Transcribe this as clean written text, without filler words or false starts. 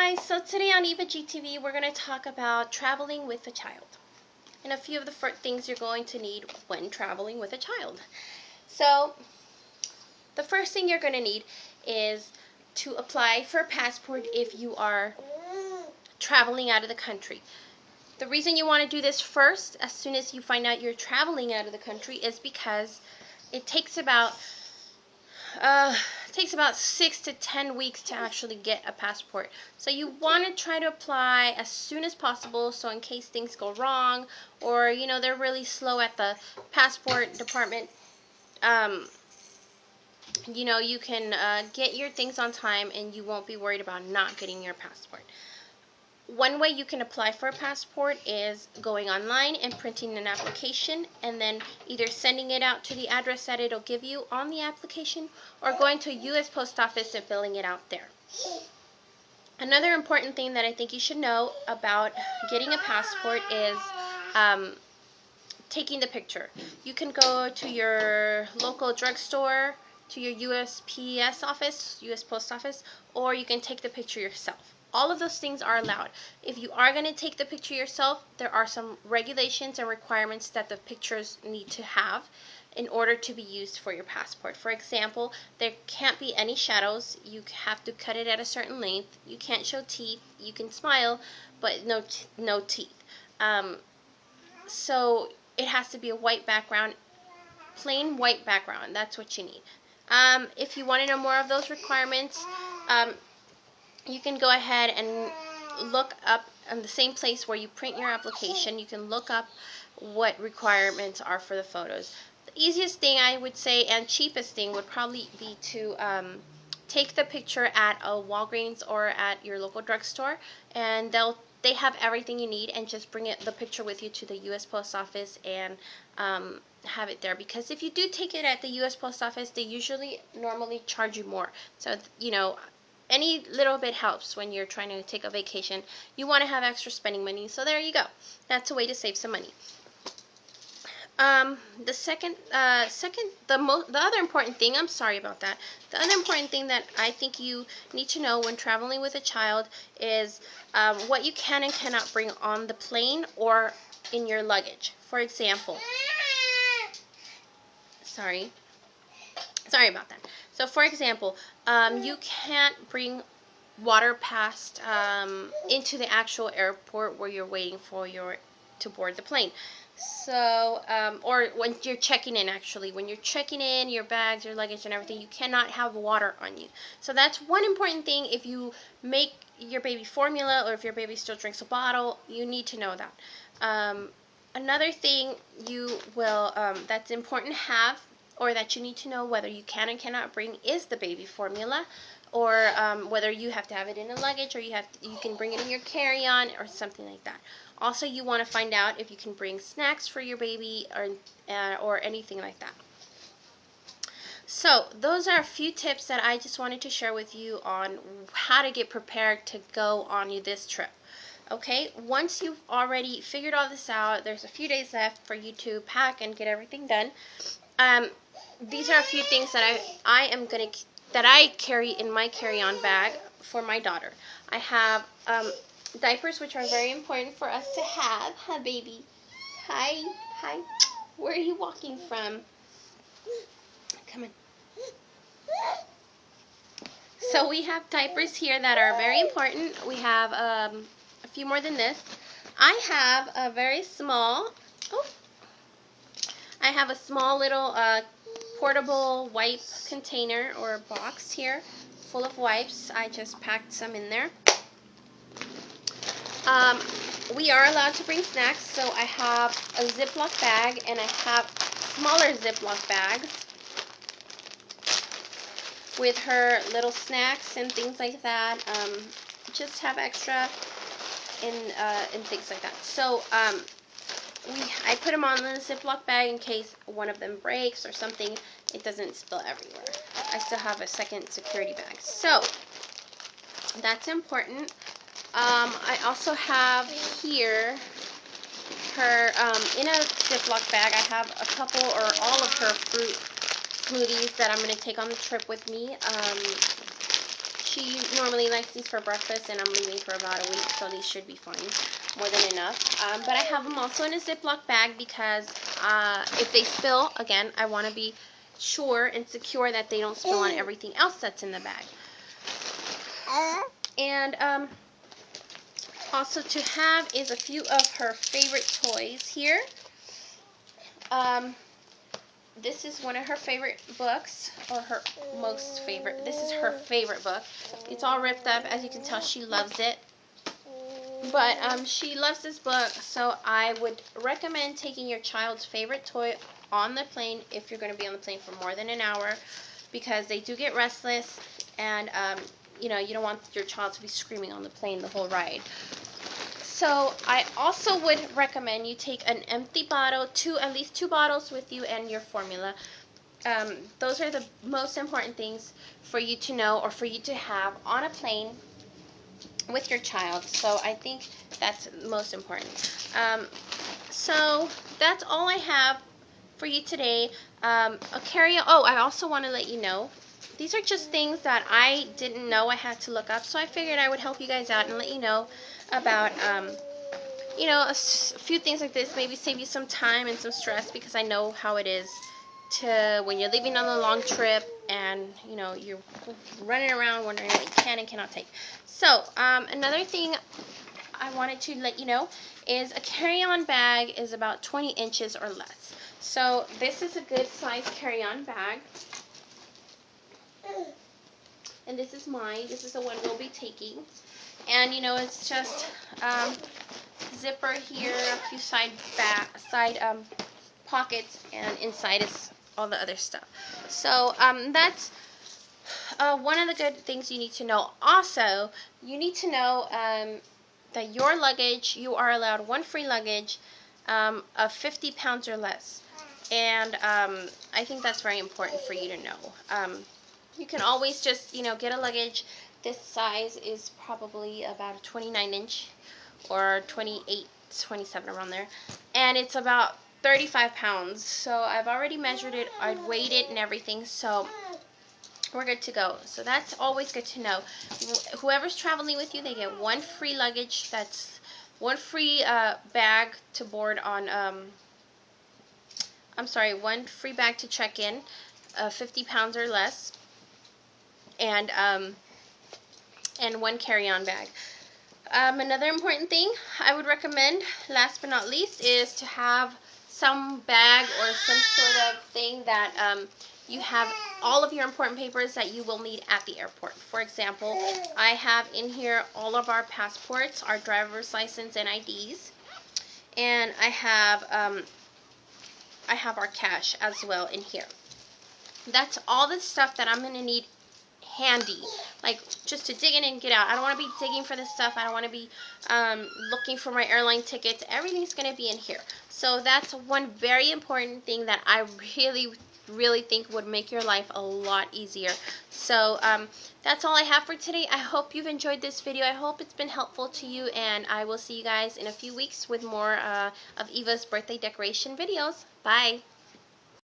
guys, so today on Eva GTV we're going to talk about traveling with a child and a few of the things you're going to need when traveling with a child. So the first thing you're going to need is to apply for a passport if you are traveling out of the country. The reason you want to do this first, as soon as you find out you're traveling out of the country, is because it takes about 6 to 10 weeks to actually get a passport. So you want to try to apply as soon as possible, so in case things go wrong or they're really slow at the passport department, you can get your things on time and you won't be worried about not getting your passport. One way you can apply for a passport is going online and printing an application and then either sending it out to the address that it'll give you on the application or going to a U.S. Post Office and filling it out there. Another important thing that I think you should know about getting a passport is taking the picture. You can go to your local drugstore, to your USPS office, U.S. Post Office, or you can take the picture yourself. All of those things are allowed. If you are going to take the picture yourself, there are some regulations and requirements that the pictures need to have in order to be used for your passport. For example, there can't be any shadows. You have to cut it at a certain length. You can't show teeth. You can smile, but no teeth. So it has to be a white background, plain white background. That's what you need. If you want to know more of those requirements, you can go ahead and look up on the same place where you print your application. You can look up what requirements are for the photos. The easiest thing I would say and cheapest thing would probably be to take the picture at a Walgreens or at your local drugstore, and they have everything you need, and just bring the picture with you to the U.S. Post Office and have it there. Because if you do take it at the U.S. Post Office, they normally charge you more. So any little bit helps when you're trying to take a vacation. You want to have extra spending money, so there you go. That's a way to save some money. The other important thing, I'm sorry about that. The other important thing that I think you need to know when traveling with a child is what you can and cannot bring on the plane or in your luggage. For example, sorry about that. So for example, you can't bring water past into the actual airport where you're waiting for to board the plane. So or when you're checking in, actually when you're checking in your bags, your luggage and everything, you cannot have water on you. So that's one important thing. If you make your baby formula or if your baby still drinks a bottle, you need to know that. Another thing that's important to have, or that you need to know whether you can and cannot bring, is the baby formula, or whether you have to have it in a luggage or you can bring it in your carry-on or something like that. Also, you want to find out if you can bring snacks for your baby or anything like that. So those are a few tips that I just wanted to share with you on how to get prepared to go on this trip. Okay, once you've already figured all this out, there's a few days left for you to pack and get everything done. These are a few things that I carry in my carry-on bag for my daughter. I have diapers, which are very important for us to have. Hi, baby. Hi. Where are you walking from? Come on. So we have diapers here that are very important. We have a few more than this. I have a very small, little portable wipe container or box here full of wipes. I just packed some in there. We are allowed to bring snacks, so I have a Ziploc bag and I have smaller Ziploc bags with her little snacks and things like that. Just have extra and things like that. So I put them on the Ziploc bag in case one of them breaks or something. It doesn't spill everywhere. I still have a second security bag. So that's important. I also have here her, in a Ziploc bag, I have a couple or all of her fruit smoothies that I'm going to take on the trip with me. she normally likes these for breakfast, and I'm leaving for about a week, so these should be fine, more than enough. But I have them also in a Ziploc bag because if they spill, again, I want to be sure and secure that they don't spill on everything else that's in the bag. And also to have is a few of her favorite toys here. This is one of her favorite books, or her most favorite. This is her favorite book. It's all ripped up. As you can tell, she loves it. But she loves this book, so I would recommend taking your child's favorite toy on the plane if you're going to be on the plane for more than an hour, because they do get restless, and you know, you don't want your child to be screaming on the plane the whole ride. So I also would recommend you take an empty bottle, at least two bottles with you, and your formula. Those are the most important things for you to know, or for you to have on a plane with your child. So I think that's most important. So that's all I have for you today. A carry-on. Oh, I also want to let you know, these are just things that I didn't know I had to look up, so I figured I would help you guys out and let you know about you know, a few things like this, maybe save you some time and some stress, because I know how it is to when you're leaving on a long trip and, you know, you're running around wondering what you can and cannot take. So, another thing I wanted to let you know is a carry-on bag is about 20 inches or less. So, this is a good size carry-on bag. And this is mine. This is the one we'll be taking. And, you know, it's just zipper here, a few side pockets, and inside is all the other stuff. So that's one of the good things you need to know. Also, you need to know that your luggage, you are allowed one free luggage of 50 pounds or less. And I think that's very important for you to know. You can always just, you know, get a luggage. This size is probably about a 29 inch or 28, 27, around there. And it's about 35 pounds. So I've already measured it, I've weighed it and everything. So we're good to go. So that's always good to know. Whoever's traveling with you, they get one free luggage. That's one free bag to board on, I'm sorry, one free bag to check in, 50 pounds or less, and one carry-on bag. Another important thing I would recommend, last but not least, is to have some bag or some sort of thing that you have all of your important papers that you will need at the airport. For example, I have in here all of our passports, our driver's license and IDs, and I have our cash as well in here. That's all the stuff that I'm going to need handy, like just to dig in and get out. I don't want to be digging for this stuff. I don't want to be looking for my airline tickets. Everything's going to be in here. So that's one very important thing that I really think would make your life a lot easier. So that's all I have for today. I hope you've enjoyed this video. I hope it's been helpful to you, and I will see you guys in a few weeks with more of Eva's birthday decoration videos. Bye!